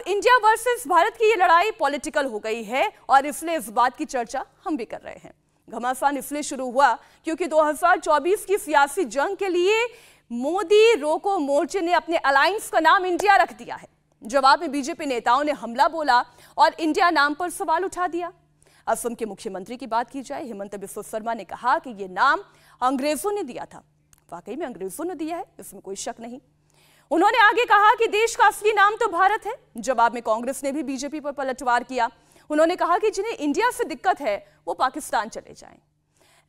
India versus Bharat की ये लड़ाई पॉलिटिकल हो गई है और इसलिए इस बात की चर्चा हम भी कर रहे हैं। घमासान इसलिए शुरू हुआ क्योंकि 2024 की सियासी जंग के लिए मोदी रोको मोर्चे ने अपने अलायंस का नाम इंडिया रख दिया है। जवाब में बीजेपी नेताओं ने हमला बोला और इंडिया नाम पर सवाल उठा दिया। असम के मुख्यमंत्री की बात की जाए, हिमंत बिस्वा शर्मा ने कहा कि यह नाम अंग्रेजों ने दिया था। वाकई में अंग्रेजों ने दिया है, इसमें कोई शक नहीं। उन्होंने आगे कहा कि देश का असली नाम तो भारत है। जवाब में कांग्रेस ने भी बीजेपी पर पलटवार किया। उन्होंने कहा कि जिन्हें इंडिया से दिक्कत है वो पाकिस्तान चले जाएं।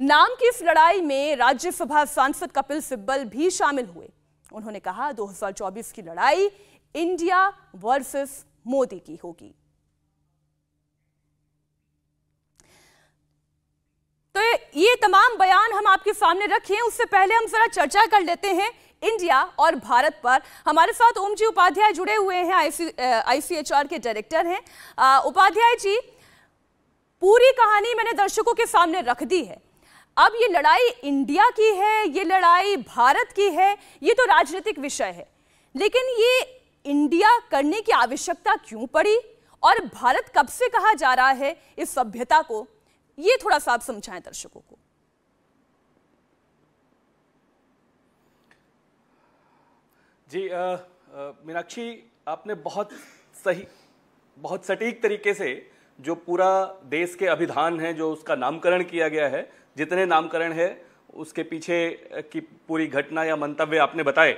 नाम की इस लड़ाई में राज्यसभा सांसद कपिल सिब्बल भी शामिल हुए। उन्होंने कहा 2024 की लड़ाई इंडिया वर्सेस मोदी की होगी। तो ये तमाम बयान हम आपके सामने रखे। उससे पहले हम जरा चर्चा कर लेते हैं इंडिया और भारत पर। हमारे साथ ओम जी उपाध्याय जुड़े हुए हैं, आईसीएचआर के डायरेक्टर हैं। उपाध्याय जी, पूरी कहानी मैंने दर्शकों के सामने रख दी है। अब ये लड़ाई इंडिया की है, ये लड़ाई भारत की है, ये तो राजनीतिक विषय है, लेकिन ये इंडिया करने की आवश्यकता क्यों पड़ी और भारत कब से कहा जा रहा है इस सभ्यता को, ये थोड़ा सा आप समझाएं दर्शकों को। जी मीनाक्षी, आपने बहुत सही, बहुत सटीक तरीके से जो पूरा देश के अभिधान है, जो उसका नामकरण किया गया है, जितने नामकरण है उसके पीछे की पूरी घटना या मंतव्य आपने बताए।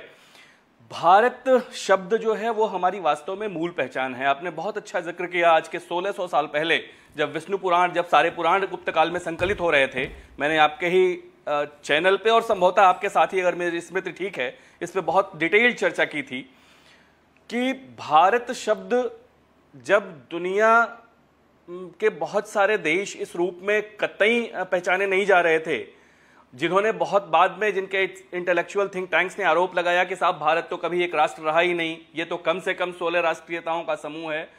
भारत शब्द जो है वो हमारी वास्तव में मूल पहचान है। आपने बहुत अच्छा जिक्र किया आज के 1600 साल पहले जब विष्णु पुराण, जब सारे पुराण गुप्त काल में संकलित हो रहे थे। मैंने आपके ही चैनल पे और संभवतः आपके साथ ही, अगर मेरी स्मृति ठीक है, इस पे बहुत डिटेल्ड चर्चा की थी कि भारत शब्द जब दुनिया के बहुत सारे देश इस रूप में कतई पहचाने नहीं जा रहे थे, जिन्होंने बहुत बाद में, जिनके इंटेलेक्चुअल थिंक टैंक्स ने आरोप लगाया कि साहब भारत तो कभी एक राष्ट्र रहा ही नहीं, ये तो कम से कम 16 राष्ट्रीयताओं का समूह है।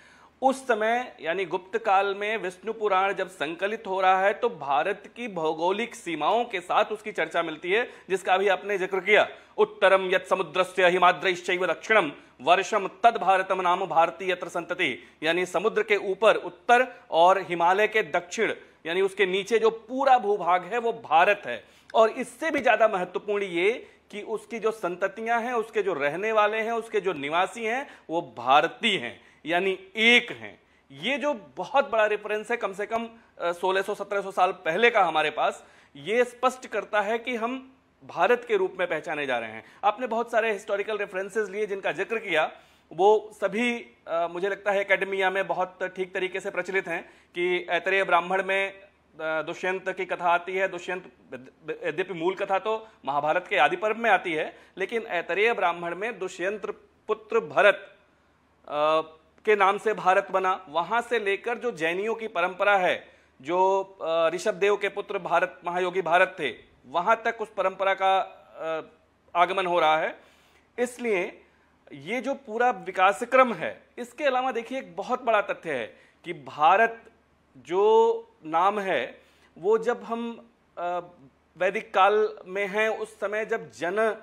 उस समय यानी गुप्त काल में विष्णु पुराण जब संकलित हो रहा है तो भारत की भौगोलिक सीमाओं के साथ उसकी चर्चा मिलती है, जिसका भी आपने जिक्र किया। उत्तरम यत् समुद्रस्य हिमाद्रैश्चैव दक्षिणम वर्षम तद भारतम नाम भारती यत्र संतति, यानी समुद्र के ऊपर उत्तर और हिमालय के दक्षिण यानी उसके नीचे जो पूरा भूभाग है वो भारत है। और इससे भी ज्यादा महत्वपूर्ण ये कि उसकी जो संततियां हैं, उसके जो रहने वाले हैं, उसके जो निवासी हैं वो भारतीय हैं, यानी एक हैं। ये जो बहुत बड़ा रेफरेंस है, कम से कम 1600-1700 साल पहले का हमारे पास, ये स्पष्ट करता है कि हम भारत के रूप में पहचाने जा रहे हैं। आपने बहुत सारे हिस्टोरिकल रेफरेंसेस लिए जिनका जिक्र किया, वो सभी मुझे लगता है एकेडमिया में बहुत ठीक तरीके से प्रचलित हैं कि ऐतरेय ब्राह्मण में दुष्यंत की कथा आती है। दुष्यंत, यद्यपि मूल कथा तो महाभारत के आदि पर्व में आती है, लेकिन ऐतरेय ब्राह्मण में दुष्यंत पुत्र भरत के नाम से भारत बना। वहां से लेकर जो जैनियों की परंपरा है, जो ऋषभ देव के पुत्र भारत, महायोगी भारत थे, वहां तक उस परंपरा का आगमन हो रहा है। इसलिए ये जो पूरा विकास क्रम है, इसके अलावा देखिए एक बहुत बड़ा तथ्य है कि भारत जो नाम है वो जब हम वैदिक काल में हैं, उस समय जब जन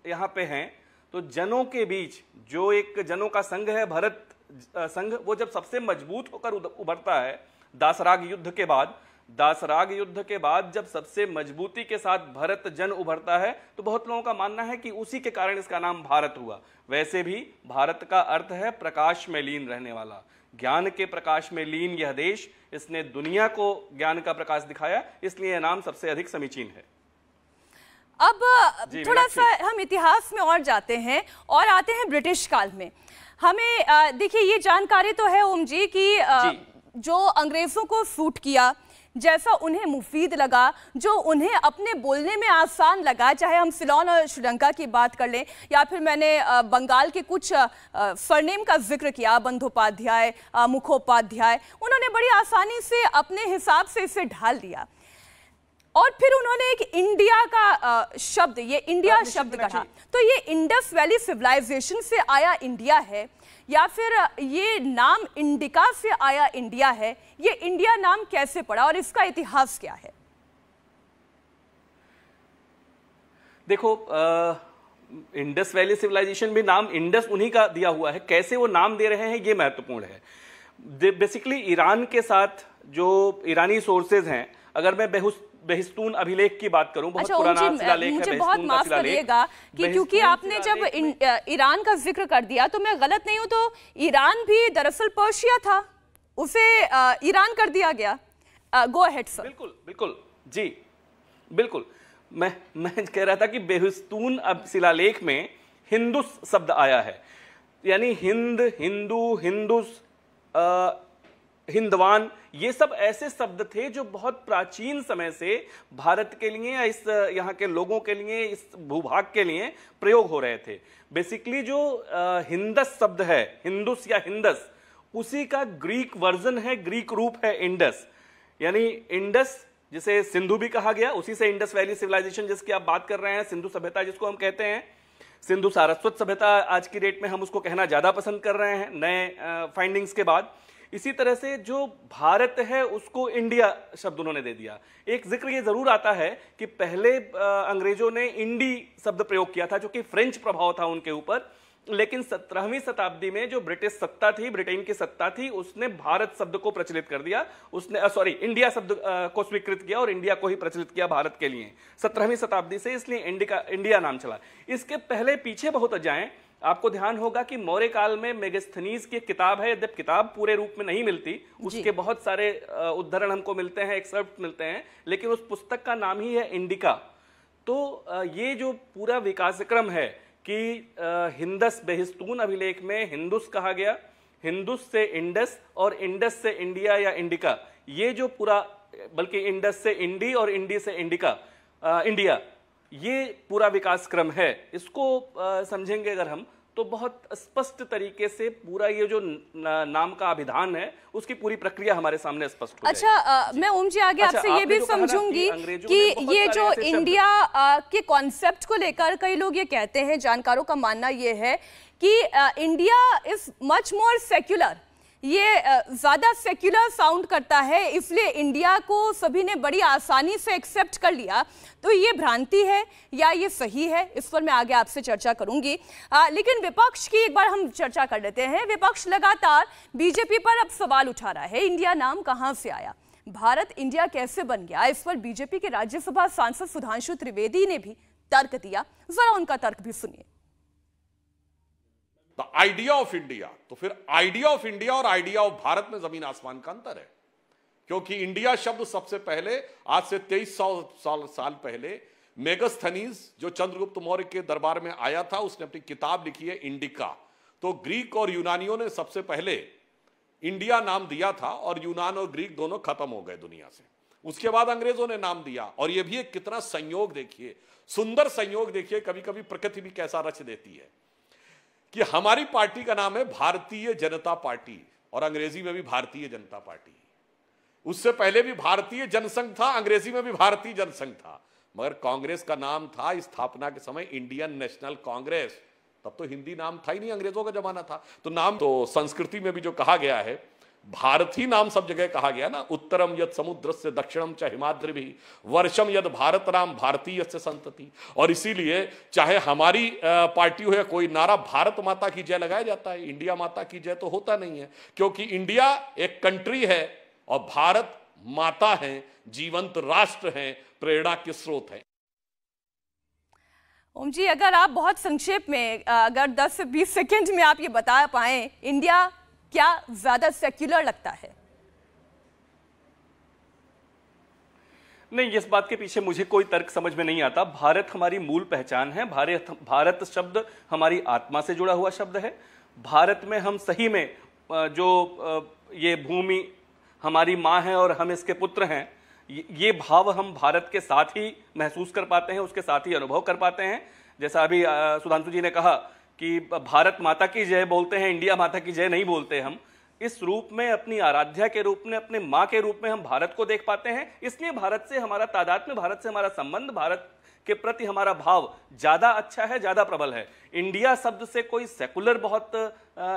यहाँ पे हैं, तो जनों के बीच जो एक जनों का संघ है, भरत संघ, वो जब सबसे मजबूत होकर उभरता है दासराग युद्ध के बाद, दासराग युद्ध के बाद जब सबसे मजबूती के साथ भरत जन उभरता है, तो बहुत लोगों का मानना है कि उसी के कारण इसका नाम भारत हुआ। वैसे भी भारत का अर्थ है प्रकाश में लीन रहने वाला, ज्ञान के प्रकाश में लीन यह देश, इसने दुनिया को ज्ञान का प्रकाश दिखाया, इसलिए यह नाम सबसे अधिक समीचीन है। अब थोड़ा सा हम इतिहास में और जाते हैं और आते हैं ब्रिटिश काल में। हमें देखिए ये जानकारी तो है ओम जी कि जो अंग्रेजों को सूट किया, जैसा उन्हें मुफीद लगा, जो उन्हें अपने बोलने में आसान लगा, चाहे हम सिलोन और श्रीलंका की बात कर लें या फिर मैंने बंगाल के कुछ सरनेम का जिक्र किया, बंदोपाध्याय, मुखोपाध्याय, उन्होंने बड़ी आसानी से अपने हिसाब से इसे ढाल दिया। और फिर उन्होंने एक इंडिया का शब्द, ये इंडिया शब्द कहा। तो ये इंडस वैली सिविलाइजेशन से आया इंडिया है या फिर ये नाम इंडिका से आया इंडिया है? ये इंडिया नाम कैसे पड़ा और इसका इतिहास क्या है? देखो इंडस वैली सिविलाइजेशन भी नाम इंडस उन्हीं का दिया हुआ है, कैसे वो नाम दे रहे हैं ये महत्वपूर्ण है। बेसिकली ईरान के साथ जो ईरानी सोर्सेज हैं, अगर मैं बेहिस्तून अभिलेख की बात करूं, बहुत पुराना शिलालेख है, मुझे बहुत माफ करिएगा कि क्योंकि आपने जब ईरान का जिक्र कर दिया, तो मैं गलत नहीं हूं तो ईरान भी दरअसल पर्शिया था, उसे ईरान कर दिया गया। Go ahead sir. बिल्कुल बिल्कुल जी बिल्कुल। मैं कह रहा था कि बेहिस्तून अब शिलालेख में हिंदुस शब्द आया है, यानी हिंद, हिंदू, हिंदुस, हिंदवान, ये सब ऐसे शब्द थे जो बहुत प्राचीन समय से भारत के लिए या इस यहाँ के लोगों के लिए, इस भूभाग के लिए प्रयोग हो रहे थे। बेसिकली जो हिंदस शब्द है, हिंदुस या हिंदस, उसी का ग्रीक वर्जन है, ग्रीक रूप है इंडस। यानी इंडस जिसे सिंधु भी कहा गया, उसी से इंडस वैली सिविलाइजेशन जिसकी आप बात कर रहे हैं, सिंधु सभ्यता जिसको हम कहते हैं, सिंधु सारस्वत सभ्यता आज की डेट में हम उसको कहना ज्यादा पसंद कर रहे हैं नए फाइंडिंग्स के बाद। इसी तरह से जो भारत है उसको इंडिया शब्द उन्होंने दे दिया। एक जिक्र ये जरूर आता है कि पहले अंग्रेजों ने इंडी शब्द प्रयोग किया था, जो कि फ्रेंच प्रभाव था उनके ऊपर, लेकिन 17वीं शताब्दी में जो ब्रिटिश सत्ता थी, ब्रिटेन की सत्ता थी, उसने भारत शब्द को प्रचलित कर दिया, उसने इंडिया शब्द को स्वीकृत किया और इंडिया को ही प्रचलित किया भारत के लिए 17वीं शताब्दी से, इसलिए इंडिया नाम चला। इसके पहले पीछे बहुत जाएं, आपको ध्यान होगा कि मौर्य काल में मेगास्थनीज की एक किताब है, जब किताब पूरे रूप में नहीं मिलती, उसके बहुत सारे उद्धरण हमको मिलते हैं, एक्सर्प्ट मिलते हैं, लेकिन उस पुस्तक का नाम ही है इंडिका। तो ये जो पूरा विकासक्रम है कि हिंदस बेहिस्तून अभिलेख में हिंदुस कहा गया, हिंदुस से इंडस और इंडस से इंडिया या इंडिका, ये जो पूरा, बल्कि इंडस से इंडी और इंडी से इंडिका, इंडिया, ये पूरा विकास क्रम है। इसको समझेंगे अगर हम, तो बहुत स्पष्ट तरीके से पूरा ये जो नाम का अभिधान है उसकी पूरी प्रक्रिया हमारे सामने स्पष्ट हो जाएगी। अच्छा, मैं ओम जी आगे आपसे ये भी समझूंगी कि ये जो इंडिया के कॉन्सेप्ट को लेकर कई लोग ये कहते हैं, जानकारों का मानना ये है कि India is much more secular, ये ज्यादा सेक्युलर साउंड करता है, इसलिए इंडिया को सभी ने बड़ी आसानी से एक्सेप्ट कर लिया। तो ये भ्रांति है या ये सही है, इस पर मैं आगे आपसे चर्चा करूंगी। लेकिन विपक्ष की एक बार हम चर्चा कर लेते हैं। विपक्ष लगातार बीजेपी पर अब सवाल उठा रहा है, इंडिया नाम कहां से आया, भारत इंडिया कैसे बन गया। इस पर बीजेपी के राज्यसभा सांसद सुधांशु त्रिवेदी ने भी तर्क दिया, जरा उनका तर्क भी सुनिए। आइडिया ऑफ इंडिया, तो फिर आइडिया ऑफ इंडिया और आइडिया ऑफ भारत में जमीन आसमान का अंतर है, क्योंकि इंडिया शब्द सबसे पहले आज से 2300 साल पहले मेगास्थनीज जो चंद्रगुप्त मौर्य के दरबार में आया था, उसने अपनी किताब लिखी है इंडिका। तो ग्रीक और यूनानियों ने सबसे पहले इंडिया नाम दिया था और यूनान और ग्रीक दोनों खत्म हो गए दुनिया से। उसके बाद अंग्रेजों ने नाम दिया, और यह भी एक कितना संयोग देखिए, सुंदर संयोग देखिए, कभी कभी प्रकृति भी कैसा रच देती है कि हमारी पार्टी का नाम है भारतीय जनता पार्टी और अंग्रेजी में भी भारतीय जनता पार्टी। उससे पहले भी भारतीय जनसंघ था, अंग्रेजी में भी भारतीय जनसंघ था, मगर कांग्रेस का नाम था स्थापना के समय इंडियन नेशनल कांग्रेस। तब तो हिंदी नाम था ही नहीं, अंग्रेजों का जमाना था। तो नाम तो संस्कृति में भी जो कहा गया है, भारत ही नाम सब जगह कहा गया ना, उत्तरम यद समुद्र से दक्षिणम च हिमाद्रि भी वर्षम यद भारत राम भारतीय से संतति। और इसीलिए चाहे हमारी पार्टी हो या कोई नारा भारत माता की जय लगाया जाता है, इंडिया माता की जय तो होता नहीं है, क्योंकि इंडिया एक कंट्री है और भारत माता है, जीवंत राष्ट्र है, प्रेरणा के स्रोत है। ओम जी, अगर आप बहुत संक्षेप में, अगर 10 से 20 सेकेंड में आप ये बता पाएं, इंडिया क्या ज्यादा सेक्युलर लगता है? नहीं, इस बात के पीछे मुझे कोई तर्क समझ में नहीं आता। भारत हमारी मूल पहचान है, भारत शब्द हमारी आत्मा से जुड़ा हुआ शब्द है। भारत में हम सही में जो ये भूमि हमारी माँ है और हम इसके पुत्र हैं, ये भाव हम भारत के साथ ही महसूस कर पाते हैं, उसके साथ ही अनुभव कर पाते हैं। जैसा अभी सुधांशु जी ने कहा कि भारत माता की जय बोलते हैं, इंडिया माता की जय नहीं बोलते हम। इस रूप में, अपनी आराध्या के रूप में, अपने माँ के रूप में हम भारत को देख पाते हैं। इसलिए भारत से हमारा तादाद में, भारत से हमारा संबंध, भारत के प्रति हमारा भाव ज्यादा अच्छा है, ज्यादा प्रबल है। इंडिया शब्द से कोई सेकुलर बहुत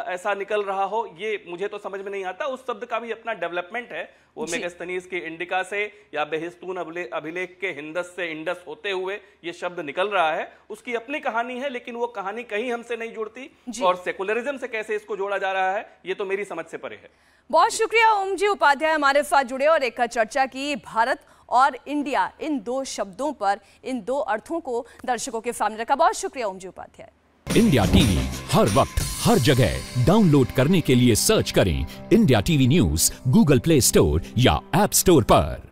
ऐसा निकल रहा हो, ये मुझे तो समझ में नहीं आता। उस शब्द का भी अपना डेवलपमेंट है। वो मेगास्थनीज की इंडिका से या बेहिस्तून अभिलेख के हिंदस से इंडस होते हुए ये शब्द निकल रहा है, उसकी अपनी कहानी है, लेकिन वो कहानी कहीं हमसे नहीं जुड़ती। और सेकुलरिज्म से कैसे इसको जोड़ा जा रहा है, ये तो मेरी समझ से परे है। बहुत शुक्रिया ओम जी उपाध्याय, हमारे साथ जुड़े और एक चर्चा की भारत और इंडिया, इन दो शब्दों पर, इन दो अर्थों को दर्शकों के सामने रखा। बहुत शुक्रिया ओम जी उपाध्याय। इंडिया टीवी हर वक्त हर जगह डाउनलोड करने के लिए सर्च करें India TV news Google play store या ऐप स्टोर पर।